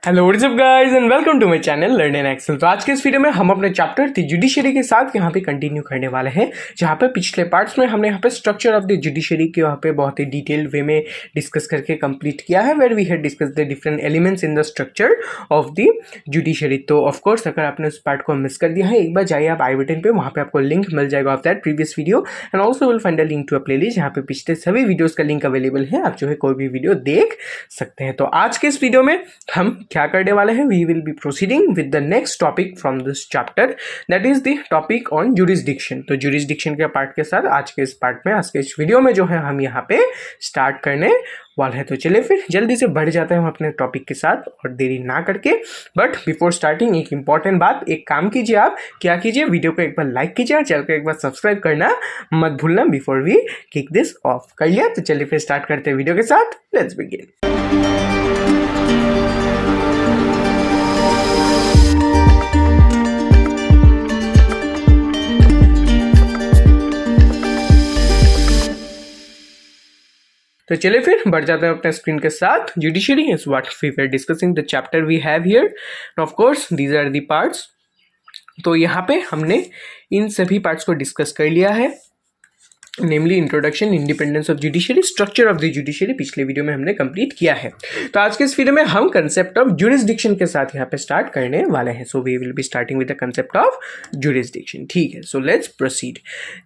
Hello what's up guys and welcome to my channel learn and excel. तो आज के इस वीडियो में हम अपने चैप्टर द जुडिशरी के साथ यहाँ पे कंटिन्यू करने वाले हैं, जहाँ पे पिछले पार्ट्स में हमने यहाँ पे स्ट्रक्चर ऑफ द जुडिशरी के यहाँ पे बहुत ही डिटेल्ड वे में डिस्कस करके कंप्लीट किया है, where we had discuss the different elements in the structure of the judiciary. तो ऑफकोर्स अगर आपने उस पार्ट को मिस कर दिया है, एक बार जाइए आप आई बटन पे, वहाँ पे आपको लिंक मिल जाएगा of that previous video and also will find a link to a playlist, यहाँ पे पिछले सभी वीडियोज का लिंक अवेलेबल है, आप जो है कोई भी वीडियो देख सकते हैं। तो आज के इस वीडियो में हम क्या करने वाले हैं, we will be proceeding with the next topic from this chapter, that is the topic on jurisdiction। तो jurisdiction के पार्ट के साथ आज के इस पार्ट में, आज के इस वीडियो में जो है हम यहाँ पे स्टार्ट करने वाले हैं। तो चलिए फिर जल्दी से बढ़ जाते हैं हम अपने टॉपिक के साथ और देरी ना करके। बट बिफोर स्टार्टिंग एक इंपॉर्टेंट बात, एक काम कीजिए, आप क्या कीजिए, वीडियो को एक बार लाइक कीजिए और चैनल को एक बार सब्सक्राइब करना मत भूलना before we kick this off. कर लिया? तो चलिए फिर स्टार्ट करते हैं वीडियो के साथ। Let's begin. तो चलिए फिर बढ़ जाते हैं अपने स्क्रीन के साथ। Judiciary is what we were discussing the chapter we have here, of course these are the parts. तो यहाँ पे हमने इन सभी पार्ट्स को डिस्कस कर लिया है, namely introduction, independence of judiciary, structure of the judiciary पिछले वीडियो में हमने कंप्लीट किया है। तो आज के इस वीडियो में हम कंसेप्ट ऑफ जुरिस्डिक्शन के साथ यहाँ पे स्टार्ट करने वाले हैं। So we will be starting with the concept of jurisdiction. ठीक है, so let's proceed.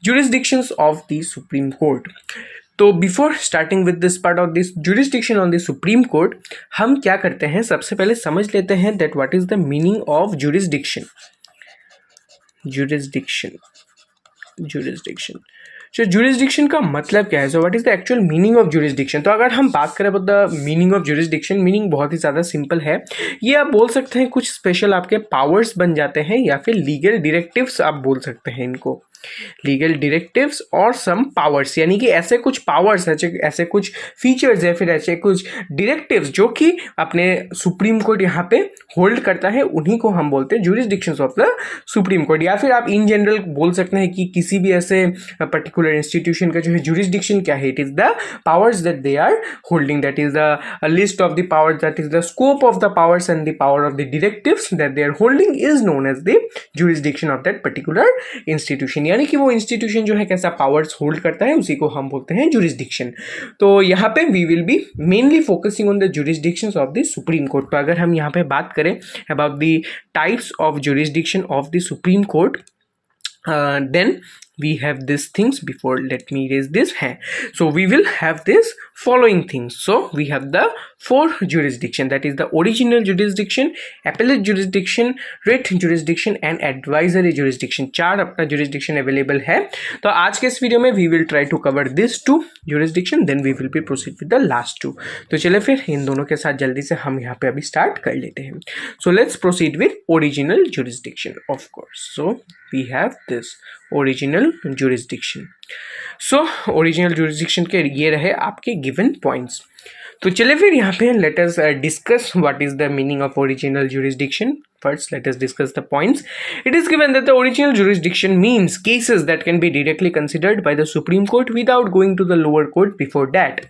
Jurisdictions of the supreme court. तो before starting with this part of this jurisdiction on the supreme court, हम क्या करते हैं, सबसे पहले समझ लेते हैं that what is the meaning of jurisdiction. Jurisdiction so jurisdiction का मतलब क्या है? So what is the actual meaning of jurisdiction? तो अगर हम बात करें about the meaning of jurisdiction, meaning बहुत ही ज़्यादा सिंपल है। ये आप बोल सकते हैं कुछ स्पेशल आपके पावर्स बन जाते हैं, या फिर लीगल डायरेक्टिव्स आप बोल सकते हैं इनको, लीगल डायरेक्टिव्स और सम पावर्स, यानी कि ऐसे कुछ पावर्स, ऐसे कुछ फीचर्स या फिर ऐसे कुछ डायरेक्टिव्स जो कि अपने सुप्रीम कोर्ट यहाँ पे होल्ड करता है, उन्हीं को हम बोलते हैं jurisdictions of the supreme court. या फिर आप इन जनरल बोल सकते हैं कि किसी भी ऐसे पर्टिकुलर इंस्टीट्यूशन का जो है जुरिस्डिक्शन क्या है, it is the powers that they are holding, that is the list of the powers, that is the scope of the powers and the power of the directives that they are holding is known as the jurisdiction of that particular institution. यानी कि वो institution जो है कैसा powers hold करता है, उसी को हम बोलते हैं जुरिस्डिक्शन। तो यहाँ पे we will be mainly focusing on the jurisdictions of the supreme court. तो अगर हम यहाँ पे बात करें about the types of jurisdiction of the supreme court, then we have these things. Before, let me raise this hand. So we will have this following things. So we have the four jurisdiction, that is the original jurisdiction, appellate jurisdiction, writ jurisdiction and advisory jurisdiction। चार अपना jurisdiction available है। तो आज के इस video में we will try to cover this two jurisdiction, then we will be proceed with the last two। तो चले फिर इन दोनों के साथ जल्दी से हम यहाँ पे अभी स्टार्ट कर लेते हैं। So let's proceed with original jurisdiction, of course। So we have this original jurisdiction। So original jurisdiction के ये रहे आपके given points। तो चलिए फिर यहाँ पे let us discuss what is the meaning of original jurisdiction। First, let us discuss the points. It is given that the original jurisdiction means cases that can be directly considered by the Supreme Court without going to the lower court before that.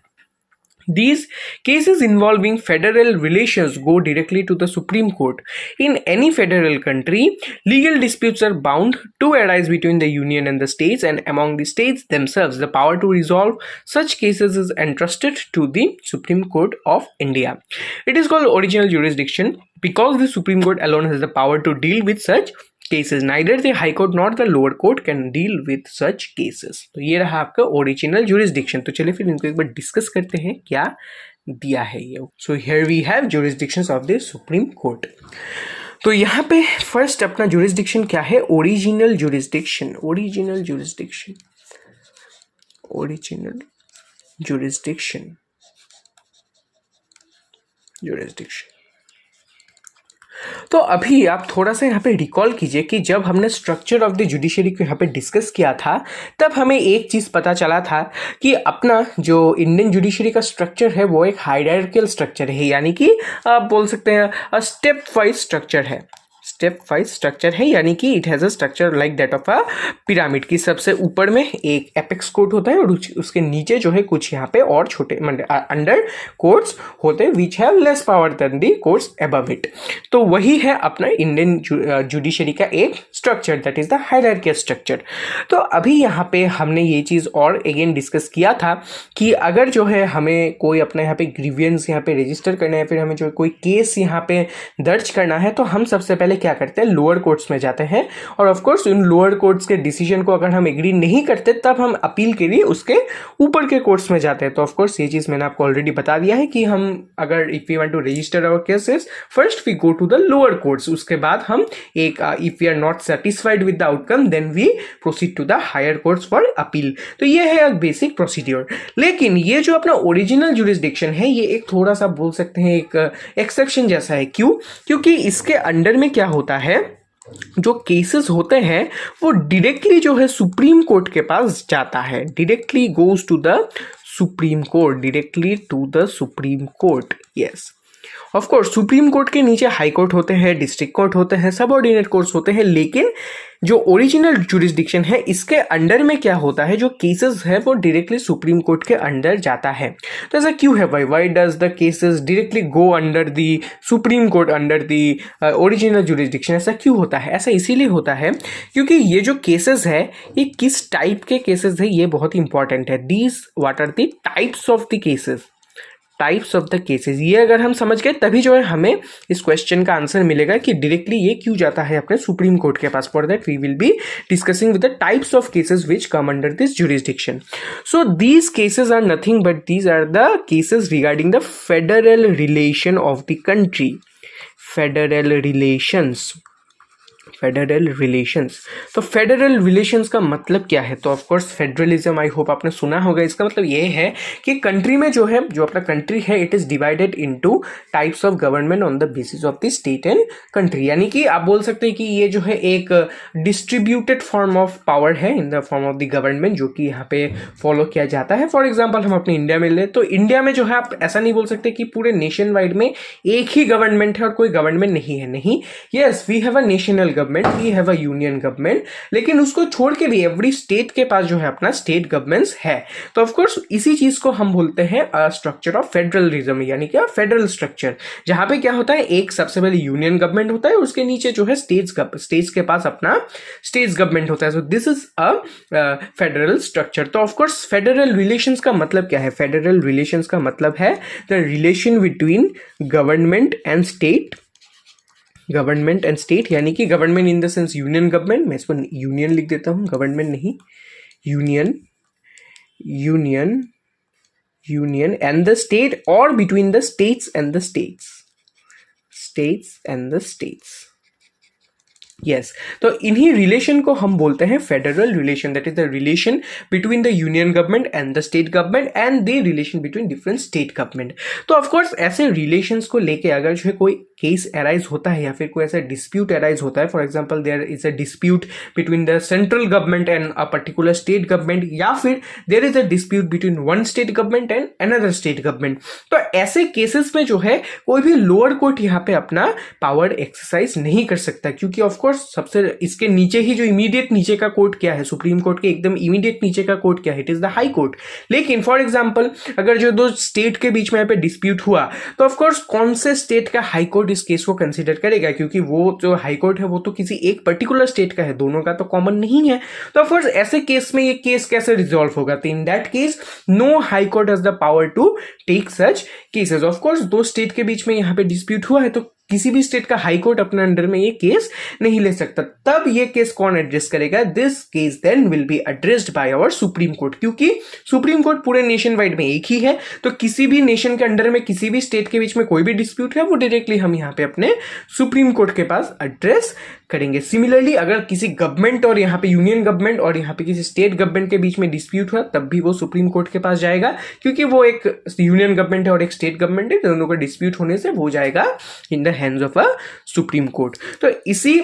These cases involving federal relations go directly to the Supreme Court. In any federal country, legal disputes are bound to arise between the union and the states, and among the states themselves. The power to resolve such cases is entrusted to the Supreme Court of India. It is called original jurisdiction because the Supreme Court alone has the power to deal with such cases. Neither the High Court nor the lower court can deal with such cases। तो ये रहा आपका original jurisdiction. तो चलिए फिर इनको एक बार discuss करते हैं क्या दिया है ये। So here we have jurisdictions of the supreme court. तो यहाँ पे फर्स्ट अपना जुरिस्डिक्शन क्या है, original jurisdiction. Original jurisdiction, original jurisdiction, jurisdiction. तो अभी आप थोड़ा सा यहाँ पे रिकॉल कीजिए कि जब हमने स्ट्रक्चर ऑफ द जुडिशरी को यहाँ पे डिस्कस किया था, तब हमें एक चीज़ पता चला था कि अपना जो इंडियन जुडिशरी का स्ट्रक्चर है वो एक हायरार्किकल स्ट्रक्चर है, यानी कि आप बोल सकते हैं स्टेप वाइज स्ट्रक्चर है। स्टेप वाइज स्ट्रक्चर है, यानी कि it has a structure like that of a pyramid की सबसे ऊपर में एक एपेक्स कोर्ट होता है और उसके नीचे जो है कुछ यहाँ पे और छोटे अंडर कोर्ट्स होते हैं which have less power than the courts above it. तो वही है अपना इंडियन जुडिशरी का एक structure, that is the hierarchical structure. तो अभी यहाँ पे हमने ये चीज़ और अगेन डिस्कस किया था कि अगर जो है हमें कोई अपना यहाँ पे ग्रीवियंस यहाँ पे रजिस्टर करना है, फिर हमें जो कोई केस यहाँ पे दर्ज करना है, तो हम सबसे पहले क्या करते हैं, लोअर कोर्ट्स में जाते हैं और ऑफ कोर्स उन लोअर कोर्ट्स के डिसीजन को अगर हम एग्री नहीं करते तब हम अपील के लिए उसके ऊपर के कोर्ट्स में जाते हैं। तो ऑफ कोर्स ये चीज़ मैंने आपको ऑलरेडी बता दिया है कि हम अगर if we want to register our cases first we go to the lower courts, उसके बाद हम एक if we are not satisfied with the outcome then we proceed to the higher courts for appeal. तो ये है एक basic procedure. लेकिन ये जो अपना ओरिजिनल जुरिस्डिक्शन है ये एक थोड़ा सा बोल सकते हैं एक एक्सेप्शन जैसा है। क्यों? क्योंकि इसके अंडर में क्या होता है, जो केसेस होते हैं वो डायरेक्टली जो है सुप्रीम कोर्ट के पास जाता है, directly goes to the supreme court, directly to the supreme court. Yes, of course supreme court के नीचे हाई कोर्ट होते हैं, डिस्ट्रिक्ट कोर्ट होते हैं, सबऑर्डिनेट कोर्ट्स होते हैं, लेकिन जो ओरिजिनल जुरिस्डिक्शन है इसके अंडर में क्या होता है, जो केसेस है वो डायरेक्टली सुप्रीम कोर्ट के अंडर जाता है। तो ऐसा क्यों है भाई, why does the cases directly go under the supreme court under the original jurisdiction? ऐसा क्यों होता है? ऐसा इसीलिए होता है क्योंकि ये जो केसेस है ये किस टाइप के केसेस है ये बहुत इंपॉर्टेंट है। These what are the types of the cases, types of the cases, ये अगर हम समझ गए तभी जो है हमें इस क्वेश्चन का आंसर मिलेगा कि डायरेक्टली ये क्यों जाता है अपने सुप्रीम कोर्ट के पास। For that we will be discussing with the types of cases which come under this jurisdiction. So these cases are nothing but these are the cases regarding the federal relation of the country, federal relations, federal relations. तो federal relations का मतलब क्या है? तो of course federalism I hope आपने सुना होगा। इसका मतलब ये है कि कंट्री में जो है, जो अपना कंट्री है, it is divided into types of government on the basis of the state and country. यानी कि आप बोल सकते हैं कि ये जो है एक डिस्ट्रीब्यूटेड फॉर्म ऑफ पावर है in the form of the government, जो कि यहाँ पे फॉलो किया जाता है। फॉर एग्जाम्पल हम अपने इंडिया में ले तो इंडिया में जो है आप ऐसा नहीं बोल सकते कि पूरे नेशन वाइड में एक ही गवर्नमेंट है और कोई गवर्नमेंट नहीं है। नहीं, yes we have a national government, we have a union government, लेकिन उसको छोड़ के भी एवरी स्टेट के पास जो है अपना स्टेट गवर्नमेंट्स है। तो ऑफ कोर्स इसी चीज को हम बोलते हैं स्ट्रक्चर ऑफ फेडरलिज्म, यानी क्या फेडरल स्ट्रक्चर, जहां पे क्या होता है एक सबसे पहले यूनियन गवर्नमेंट होता है, उसके नीचे जो है स्टेट्स के पास अपना स्टेट्स गवर्नमेंट होता है। So this is a federal structure. तो ऑफ कोर्स फेडरल रिलेशंस का मतलब क्या है? फेडरल रिलेशंस का मतलब है the relation between government and state, government and state, यानी कि government in the sense union government, मैं इसको यूनियन लिख देता हूं, गवर्नमेंट नहीं, union, union, union and the state, और between the states and the states, states and the states. Yes, तो इन्हीं रिलेशन को हम बोलते हैं federal relation, that is the relation between the union government and the state government and the relation between different state government. तो of course ऐसे relations को लेके अगर जो है कोई केस अराइज होता है या फिर कोई ऐसा डिस्प्यूट अराइज होता है, for example there is a dispute between the central government and a particular state government, या फिर there is a dispute between one state government and another state government, तो ऐसे केसेस में जो है कोई भी लोअर कोर्ट यहाँ पे अपना पावर एक्सरसाइज नहीं कर सकता, क्योंकि ऑफकोर्स सबसे इसके नीचे ही जो इमीडिएट नीचे का कोर्ट क्या है, सुप्रीम कोर्ट के एकदम इमीडिएट नीचे का कोर्ट क्या है, it is the high court. लेकिन फॉर एग्जांपल अगर जो दो स्टेट के बीच में यहाँ पे डिस्प्यूट हुआ तो ऑफ कोर्स कौन से स्टेट का हाई कोर्ट इस केस को कंसीडर करेगा, क्योंकि वो जो हाई कोर्ट है वो तो किसी एक पर्टिकुलर स्टेट का है, दोनों का तो कॉमन नहीं है। तो ऑफ कोर्स ऐसे केस में ये केस कैसे रिजॉल्व होगा? तो in that case no high court has the power to take such cases. Of course दो स्टेट के बीच में यहाँ पे डिस्प्यूट हुआ है तो किसी भी स्टेट का हाई कोर्ट अपने अंडर में ये केस नहीं ले सकता। तब ये केस कौन एड्रेस करेगा? This case then will be addressed by our supreme court, क्योंकि सुप्रीम कोर्ट पूरे नेशन वाइड में एक ही है। तो किसी भी नेशन के अंडर में किसी भी स्टेट के बीच में कोई भी डिस्प्यूट है वो डायरेक्टली हम यहाँ पे अपने सुप्रीम कोर्ट के पास एड्रेस करेंगे। सिमिलरली अगर किसी गवर्नमेंट और यहाँ पे यूनियन गवर्नमेंट और यहाँ पे किसी स्टेट गवर्नमेंट के बीच में डिस्प्यूट हुआ तब भी वो सुप्रीम कोर्ट के पास जाएगा, क्योंकि वो एक यूनियन गवर्नमेंट है और एक स्टेट गवर्नमेंट है, दोनों का डिस्प्यूट होने से वो जाएगा in the hands of a supreme court. तो इसी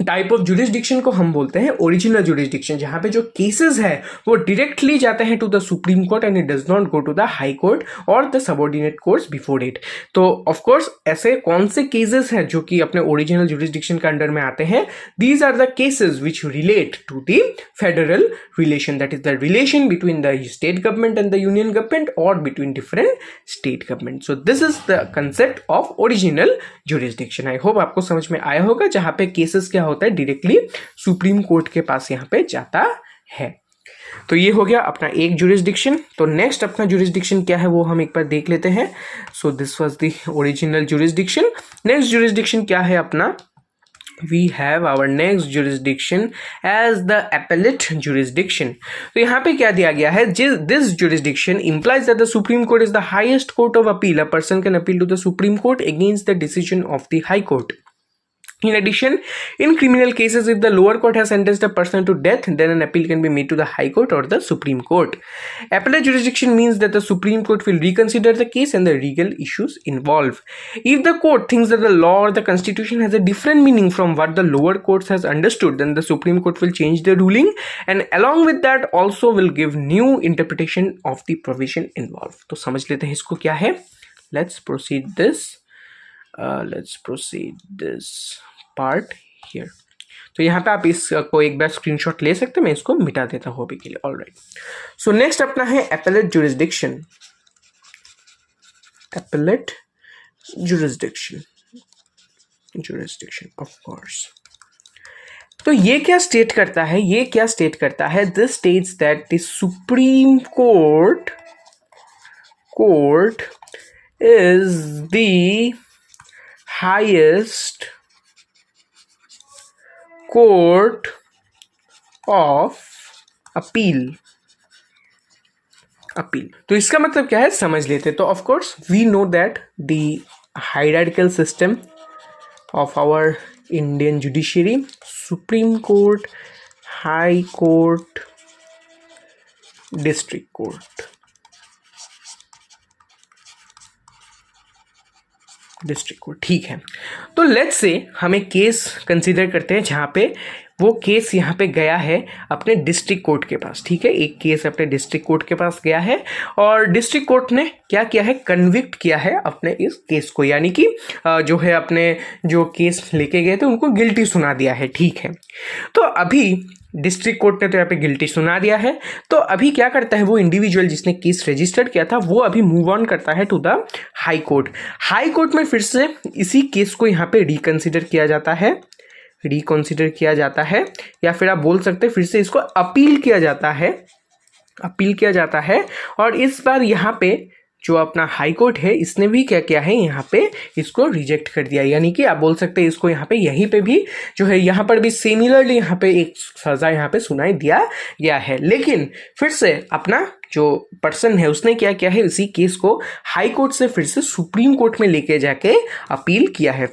टाइप ऑफ जुरिस्डिक्शन को हम बोलते हैं ओरिजिनल जुरिस्डिक्शन, जहां पे जो केसेस है वो डायरेक्टली जाते हैं to the supreme court and it does not go to the high court और the subordinate courts before it. तो ऑफ कोर्स ऐसे कौन से केसेस हैं जो कि अपने ओरिजिनल जुरिस्डिक्शन के अंडर में आते हैं? These are the cases which relate to the federal relation, that is the relation between the state government and the union government और between different state government. So this is the concept of original jurisdiction. I hope आपको समझ में आया होगा, जहां पे cases क्या होता है डायरेक्टली सुप्रीम कोर्ट के पास यहाँ पे जाता है। तो ये हो गया अपना एक जुरिस्डिक्शन। तो नेक्स्ट अपना जुरिस्डिक्शन क्या है वो हम एक बार देख लेते हैं। So this was the original jurisdiction. Next jurisdiction क्या है अपना? We have our next jurisdiction as the appellate jurisdiction. तो यहाँ पे क्या दिया गया है? This jurisdiction implies that the Supreme Court is the highest court of appeal. A person can appeal to the Supreme Court against the decision of the High Court. In addition, in criminal cases, if the lower court has sentenced a person to death, then an appeal can be made to the High Court or the Supreme Court. Appellate jurisdiction means that the Supreme Court will reconsider the case and the legal issues involved. If the court thinks that the law or the constitution has a different meaning from what the lower courts has understood, then the Supreme Court will change the ruling and along with that also will give new interpretation of the provision involved. तो समझ लेते हैं इसको क्या है. Let's proceed this part here. तो यहाँ पे आप इसको एक बार स्क्रीनशॉट ले सकते हैं, मैं इसको मिटा देता हूँ अभी के लिए. ऑलराइट, सो नेक्स्ट अपना है appellate jurisdiction. Appellate jurisdiction of course. तो ये क्या स्टेट करता है? This states that the supreme court is the highest court of appeal. तो इसका मतलब क्या है समझ लेते. तो of course we know that the hierarchical system of our Indian judiciary, supreme court, high court, district court. ठीक है. तो लेट्स से हम एक केस कंसीडर करते हैं जहाँ पे वो केस यहाँ पे गया है अपने डिस्ट्रिक्ट कोर्ट के पास. ठीक है, एक केस अपने डिस्ट्रिक्ट कोर्ट के पास गया है और डिस्ट्रिक्ट कोर्ट ने क्या किया है? कन्विक्ट किया है अपने इस केस को, यानी कि जो है अपने जो केस लेके गए थे उनको गिल्टी सुना दिया है. ठीक है, तो अभी डिस्ट्रिक्ट कोर्ट ने तो यहाँ पे गिल्टी सुना दिया है. तो अभी क्या करता है वो इंडिविजुअल जिसने केस रजिस्टर्ड किया था, वो अभी मूव ऑन करता है to the high court. High court में फिर से इसी केस को यहाँ पे रिकंसिडर किया जाता है, या फिर आप बोल सकते हैं फिर से इसको अपील किया जाता है. और इस बार यहाँ पे जो अपना हाई कोर्ट है इसने भी क्या किया है? यहाँ पे इसको रिजेक्ट कर दिया. यानी कि आप बोल सकते हैं इसको यहाँ पे यहीं पे भी जो है यहाँ पर भी सिमिलरली यहाँ पे एक सजा यहाँ पे सुनाई दिया गया है. लेकिन फिर से अपना जो पर्सन है उसने क्या किया है? इसी केस को हाई कोर्ट से फिर से सुप्रीम कोर्ट में लेके जाके अपील किया है.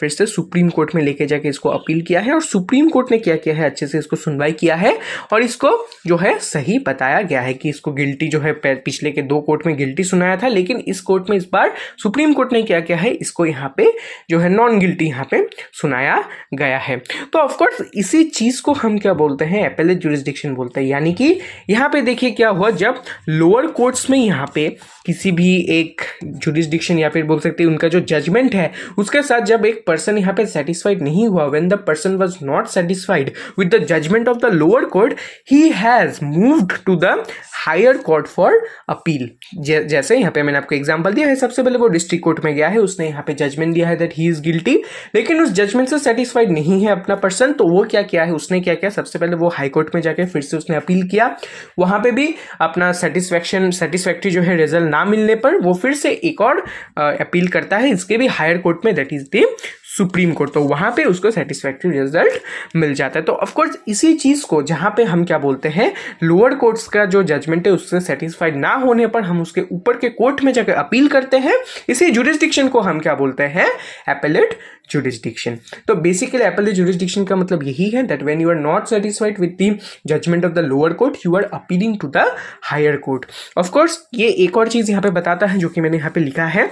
इसको अपील किया है और सुप्रीम कोर्ट ने क्या किया है? अच्छे से इसको सुनवाई किया है और इसको जो है सही बताया गया है कि इसको गिल्टी जो है पिछले के 2 कोर्ट में गिल्टी सुनाया था, लेकिन इस कोर्ट में इस बार सुप्रीम कोर्ट ने क्या किया है? इसको यहाँ पे जो है नॉन गिल्टी यहाँ पे सुनाया गया है. तो ऑफकोर्स इसी चीज को हम क्या बोलते हैं? एपेलेट जुरिस्डिक्शन बोलते हैं. यानी कि यहाँ पे देखिए क्या हुआ, जब लोअर कोर्ट्स में यहाँ पे किसी भी एक जुरिस्डिक्शन या फिर बोल सकते हैं उनका जो जजमेंट है उसके साथ जब एक पर्सन यहाँ पे सेटिस्फाइड नहीं हुआ, when the person was not satisfied with the judgement of the lower court, he has moved to the higher court for appeal. जैसे यहाँ पे मैंने आपको एग्जांपल दिया है, सबसे पहले वो डिस्ट्रिक्ट कोर्ट में गया है, उसने यहाँ पे जजमेंट दिया है दैट ही इज गिल्टी, लेकिन उस जजमेंट से सेटिस्फाइड नहीं है अपना पर्सन. तो वो क्या किया है? उसने क्या किया? सबसे पहले वो हाई कोर्ट में जाके फिर से उसने अपील किया. वहां पे भी अपना सेटिस्फैक्ट्री जो है रिजल्ट ना मिलने पर वो फिर से एक और अपील करता है इसके भी हायर कोर्ट में, that is the supreme court. तो वहां पे उसको सेटिस्फैक्ट्री रिजल्ट मिल जाता है. तो ऑफ कोर्स इसी चीज को जहां पे हम क्या बोलते हैं, लोअर कोर्ट्स का जो जजमेंट है उससे सेटिस्फाइड ना होने पर हम उसके ऊपर के कोर्ट में जाकर अपील करते हैं. इसी जुरिस्डिक्शन को हम क्या बोलते हैं? Appellate jurisdiction. तो बेसिकली एपेलेट जुरिस्डिक्शन का मतलब यही है that when you are not satisfied with the judgement of the lower court, you are appealing to the higher court. Of course ये एक और चीज यहाँ पे बताता है जो कि मैंने यहाँ पे लिखा है,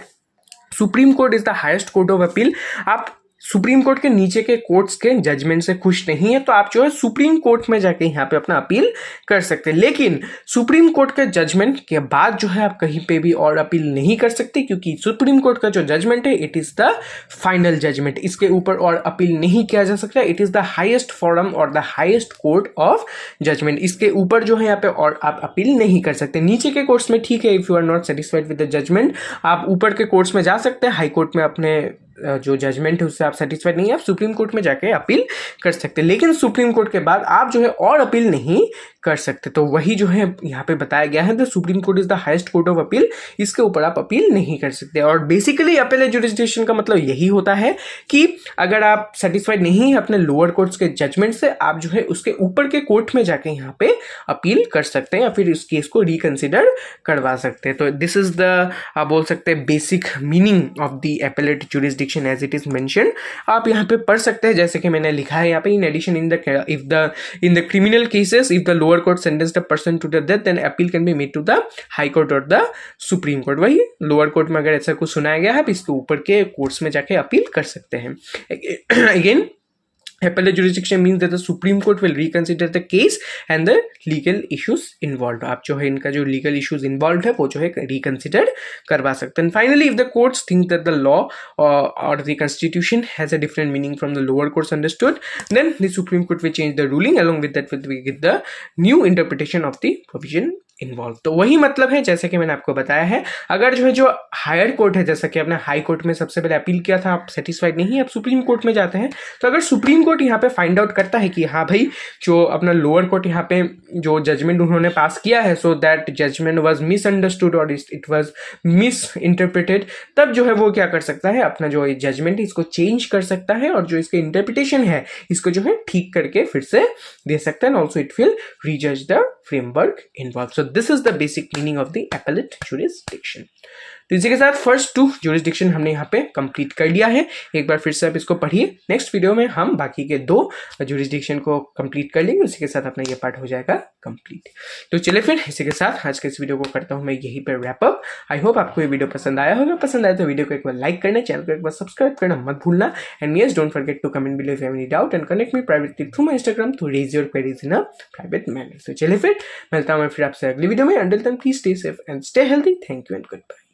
supreme court is the highest court of appeal. आप सुप्रीम कोर्ट के नीचे के कोर्ट्स के जजमेंट से खुश नहीं है तो आप जो है सुप्रीम कोर्ट में जाके यहाँ पे अपना अपील कर सकते हैं। लेकिन सुप्रीम कोर्ट के जजमेंट के बाद जो है आप कहीं पे भी और अपील नहीं कर सकते, क्योंकि सुप्रीम कोर्ट का जो जजमेंट है it is the final judgment. इसके ऊपर और अपील नहीं किया जा सकता। It is the highest forum और the highest court of judgment. इसके ऊपर जो है यहाँ पे और आप अपील नहीं कर सकते। नीचे के कोर्ट्स में ठीक है, if you are not satisfied with the judgement आप ऊपर के कोर्ट्स में जा सकते हैं। हाई कोर्ट में अपने जो जजमेंट है उससे आप सेटिस्फाइड नहीं है, आप सुप्रीम कोर्ट में जाके अपील कर सकते हैं। लेकिन सुप्रीम कोर्ट के बाद आप जो है और अपील नहीं कर सकते। तो वही जो है यहाँ पे बताया गया है, the supreme court is the highest court of appeal. इसके ऊपर आप अपील नहीं कर सकते। और बेसिकली अपीलेट जुरिसडिक्शन का मतलब यही होता है कि अगर आप सेटिस्फाइड नहीं है अपने लोअर कोर्ट्स के जजमेंट से, आप जो है उसके ऊपर के कोर्ट में जाके यहाँ पे अपील कर सकते हैं या फिर इस केस को रिकंसिडर करवा सकते हैं। तो दिस इज द आप बोल सकते हैं basic meaning of the appellate jurisdiction as it is mentioned. आप यहाँ पे पढ़ सकते हैं जैसे कि मैंने लिखा है यहाँ पे, in addition in the criminal cases if the lower court sentenced a person to the death then appeal can be made to the high court or the supreme court। वही लोअर कोर्ट में अगर ऐसा कुछ सुनाया गया है आप इसके ऊपर के कोर्ट्स में जाके अपील कर सकते हैं। Again appellate jurisdiction means that the Supreme Court will reconsider the case and the legal issues involved। आप जो है इनका जो legal issues involved है वो जो है reconsider करवा सकते हैं। Finally, if the courts think that the law or the constitution has a different meaning from the lower courts understood, then the Supreme Court will change the ruling। Along with that will get the new interpretation of the provision involve. तो वही मतलब है जैसे कि मैंने आपको बताया है, अगर जो है जो हायर कोर्ट है, जैसा कि आपने हाई कोर्ट में सबसे पहले अपील किया था, आप सेटिस्फाइड नहीं है, आप सुप्रीम कोर्ट में जाते हैं, तो अगर सुप्रीम कोर्ट यहाँ पे फाइंड आउट करता है कि हाँ भाई जो अपना लोअर कोर्ट यहाँ पे जो जजमेंट उन्होंने पास किया है, so that judgement was misunderstood और इट वाज मिस इंटरप्रिटेड, तब जो है वो क्या कर सकता है, अपना जो जजमेंट है इसको चेंज कर सकता है और जो इसके इंटरप्रिटेशन है इसको जो है ठीक करके फिर से दे सकता है। Also it will rejudge the framework involve. So this is the basic meaning of the appellate jurisdiction। तो इसी के साथ फर्स्ट 2 jurisdiction हमने यहाँ पे कंप्लीट कर लिया है। एक बार फिर से आप इसको पढ़िए। नेक्स्ट वीडियो में हम बाकी के 2 jurisdiction को कंप्लीट कर लेंगे। उसी के साथ अपना ये पार्ट हो जाएगा कंप्लीट। तो चलिए फिर इसी के साथ आज के इस वीडियो को करता हूँ मैं यहीं पर रैप अप। आई होप आपको ये वीडियो पसंद आया होगा। पसंद आया तो वीडियो को एक बार लाइक करना, चैनल को एक बार सब्सक्राइब करना मत भूलना। And yes, don't forget to comment below if you have any doubt and connect me privately through my Instagram to raise your queries in a private manner. तो चलिए फिर मिलता हूँ मैं फिर आपसे अगली वीडियो में। Until then please stay safe and stay healthy. Thank you and good bye.